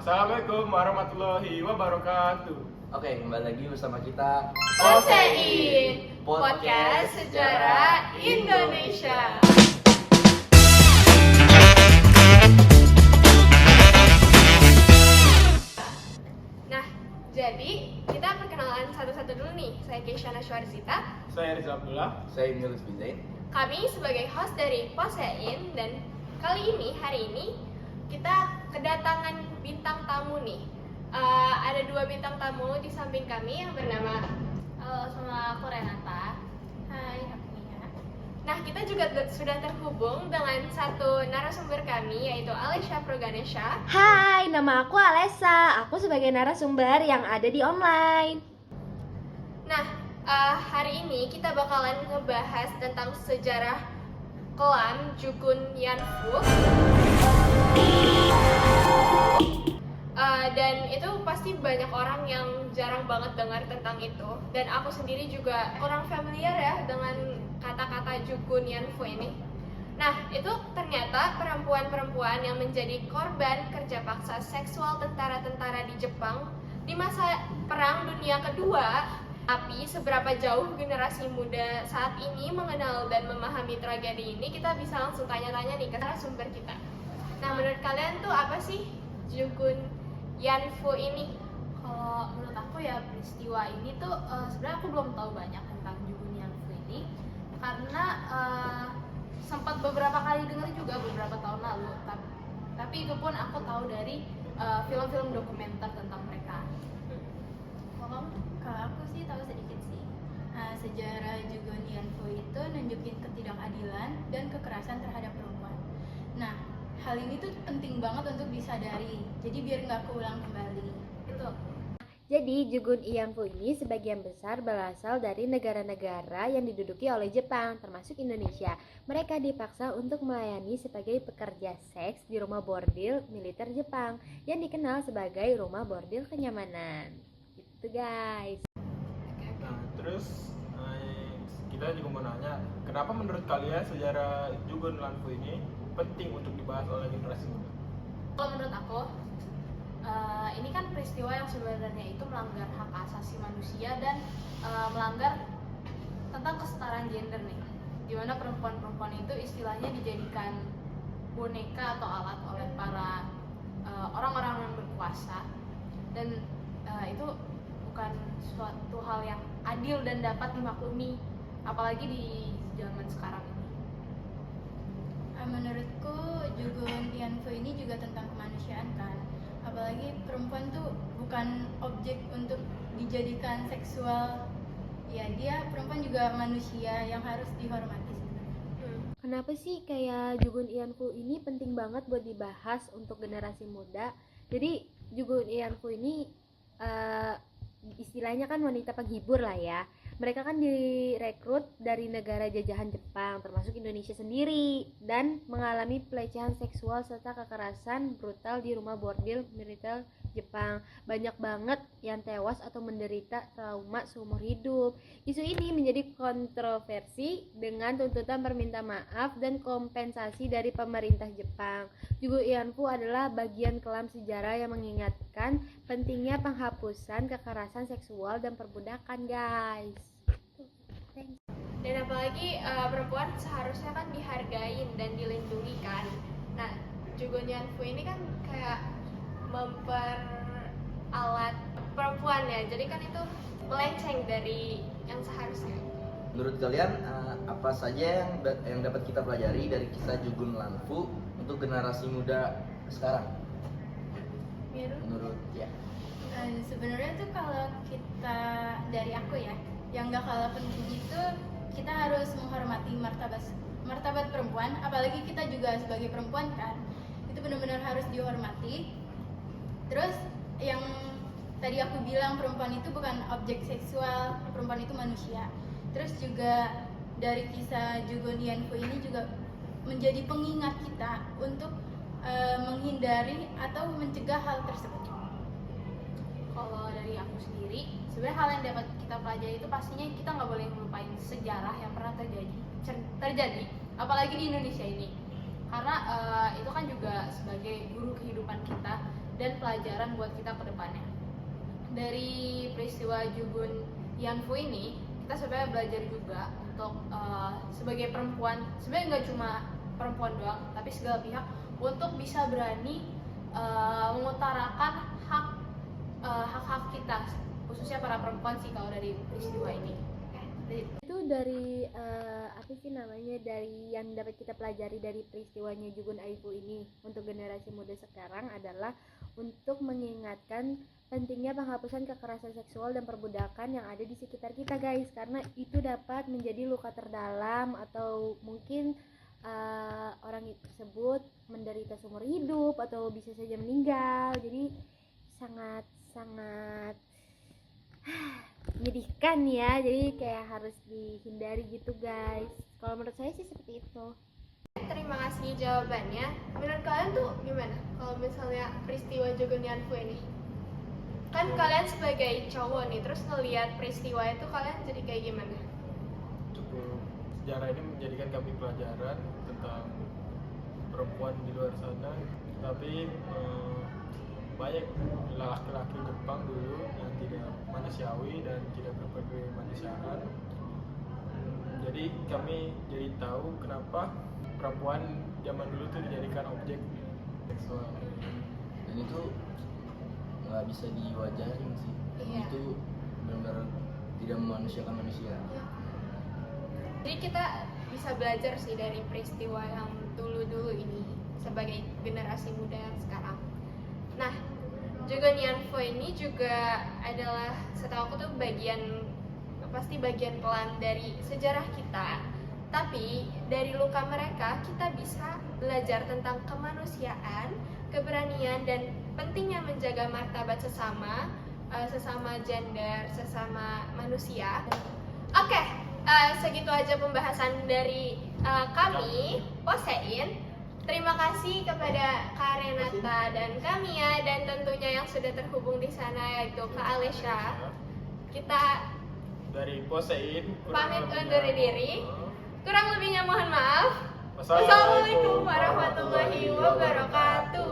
Assalamualaikum warahmatullahi wabarakatuh. Oke, kembali lagi bersama kita Posein, podcast sejarah Indonesia. Nah, jadi kita perkenalan satu-satu dulu nih. Saya Keishana Sywarzita. Saya Riza Abdullah. saya Nurul Bizain. Kami sebagai host dari Posein dan hari ini kita kedatangan bintang tamu nih. Ada dua bintang tamu di samping kami yang bernama sama aku Renata. Hai, aku Mia. Nah, kita juga sudah terhubung dengan satu narasumber kami yaitu Alesha Proganesha. Hai, nama aku Alessa. Aku sebagai narasumber yang ada di online. Nah, hari ini kita bakalan ngebahas tentang sejarah kelam Jugun Yanfu. Dan itu pasti banyak orang yang jarang banget dengar tentang itu. Dan aku sendiri juga kurang familiar ya dengan kata-kata Jugun Yanfu ini. Nah, itu ternyata perempuan-perempuan yang menjadi korban kerja paksa seksual tentara-tentara di Jepang di masa Perang Dunia Kedua. Tapi seberapa jauh generasi muda saat ini mengenal dan memahami tragedi ini, kita bisa langsung tanya-tanya nih ke narasumber kita. Nah, menurut kalian tuh apa sih Jugun Yanfu ini? Kalau menurut aku ya peristiwa ini tuh sebenarnya aku belum tahu banyak tentang Jugun Yanfu ini karena sempat beberapa kali dengar juga beberapa tahun lalu, tapi itu pun aku tahu dari film-film dokumenter tentang mereka. Kalau aku sih tahu sedikit sih. Sejarah Jugun Yanfu itu nunjukin ketidakadilan dan kekerasan terhadap perempuan. Nah, hal ini tuh penting banget untuk disadari. Jadi biar nggak keulang kembali. Itu Jadi, Jugun Yanfu ini sebagian besar berasal dari negara-negara yang diduduki oleh Jepang, termasuk Indonesia. Mereka dipaksa untuk melayani sebagai pekerja seks di rumah bordil militer Jepang yang dikenal sebagai rumah bordil kenyamanan. Itu guys. Nah, terus kita juga mau nanya, kenapa menurut kalian sejarah Jugun Yanfu ini penting untuk dibahas oleh generasi muda? kalau menurut aku ini kan peristiwa yang sebenarnya itu melanggar hak asasi manusia dan melanggar tentang kesetaraan gender nih, dimana perempuan-perempuan itu istilahnya dijadikan boneka atau alat oleh para orang-orang yang berkuasa, dan itu bukan suatu hal yang adil dan dapat dimaklumi, apalagi di zaman sekarang ini. Menurutku Jugun Yanfu ini juga tentang kemanusiaan kan. Apalagi perempuan tuh bukan objek untuk dijadikan seksual. Ya, dia perempuan juga manusia yang harus dihormati sebenarnya. Kenapa sih kayak Jugun Yanfu ini penting banget buat dibahas untuk generasi muda? Jadi Jugun Yanfu ini istilahnya kan wanita penghibur lah ya. Mereka kan direkrut dari negara jajahan Jepang termasuk Indonesia sendiri dan mengalami pelecehan seksual serta kekerasan brutal di rumah bordil militer Jepang. Banyak banget yang tewas atau menderita trauma seumur hidup. Isu ini menjadi kontroversi dengan tuntutan perminta maaf dan kompensasi dari pemerintah Jepang. Jugun Yanfu adalah bagian kelam sejarah yang mengingatkan pentingnya penghapusan kekerasan seksual dan perbudakan, guys. Dan apalagi perempuan seharusnya kan dihargain dan dilindungi kan. Nah, Jugun Yanfu ini kan kayak memperalat perempuan ya, jadi kan itu melenceng dari yang seharusnya. Menurut kalian apa saja yang dapat kita pelajari dari kisah Jugun Yanfu untuk generasi muda sekarang? Menurut ya. Sebenarnya tuh kalau kita dari aku ya, yang gak kalah penting itu kita harus menghormati martabat perempuan, apalagi kita juga sebagai perempuan kan, itu benar-benar harus dihormati. Terus yang tadi aku bilang perempuan itu bukan objek seksual, perempuan itu manusia. Terus juga dari kisah Jugun Yanfu ini juga menjadi pengingat kita untuk menghindari atau mencegah hal tersebut. Kalau dari aku sendiri, sebenarnya hal yang dapat kita pelajari itu pastinya kita nggak boleh melupain sejarah yang pernah terjadi, apalagi di Indonesia ini, karena itu kan juga sebagai guru kehidupan kita dan pelajaran buat kita ke depannya. Dari peristiwa Jugun Yanfu ini, kita sebenarnya belajar juga untuk sebagai perempuan, sebenarnya nggak cuma perempuan doang, tapi segala pihak untuk bisa berani mengutarakan hak-hak kita, khususnya para perempuan sih kalau dari peristiwa ini. Itu dari apa sih namanya, dari yang dapat kita pelajari dari peristiwanya Jugun Aifu ini untuk generasi muda sekarang adalah untuk mengingatkan pentingnya penghapusan kekerasan seksual dan perbudakan yang ada di sekitar kita guys, karena itu dapat menjadi luka terdalam atau mungkin orang tersebut menderita seumur hidup atau bisa saja meninggal. Jadi sangat menyedihkan ya, jadi kayak harus dihindari gitu guys. Kalau menurut saya sih seperti itu. Terima kasih jawabannya. Menurut kalian tuh gimana kalau misalnya peristiwa Jugun Yanfu ini? Kan kalian sebagai cowok nih, terus ngelihat peristiwa itu kalian jadi kayak gimana? Cukup, sejarah ini menjadikan kami pelajaran tentang perempuan di luar sana, tapi banyak laki-laki Jepang dulu yang tidak manusiawi dan tidak berkemanusiaan. Jadi kami jadi tahu kenapa perempuan zaman dulu tuh dijadikan objek seksual. Dan itu nggak bisa diwajarin sih. Iya. Itu benar-benar tidak memanusiakan manusia. Jadi kita bisa belajar sih dari peristiwa yang dulu-dulu ini sebagai generasi muda yang sekarang. Nah, Jugun Yanfu ini juga adalah, setahu aku tuh pasti bagian pelan dari sejarah kita. Tapi dari luka mereka kita bisa belajar tentang kemanusiaan, keberanian, dan pentingnya menjaga martabat sesama gender, sesama manusia. Oke, segitu aja pembahasan dari kami, Posein. Terima kasih kepada Kak Renata dan Kamia, dan tentunya yang sudah terhubung di sana yaitu Kak Alesha. Kita Dari Posein pamit undur diri. Kurang lebihnya mohon maaf. Wassalamualaikum warahmatullahi wabarakatuh.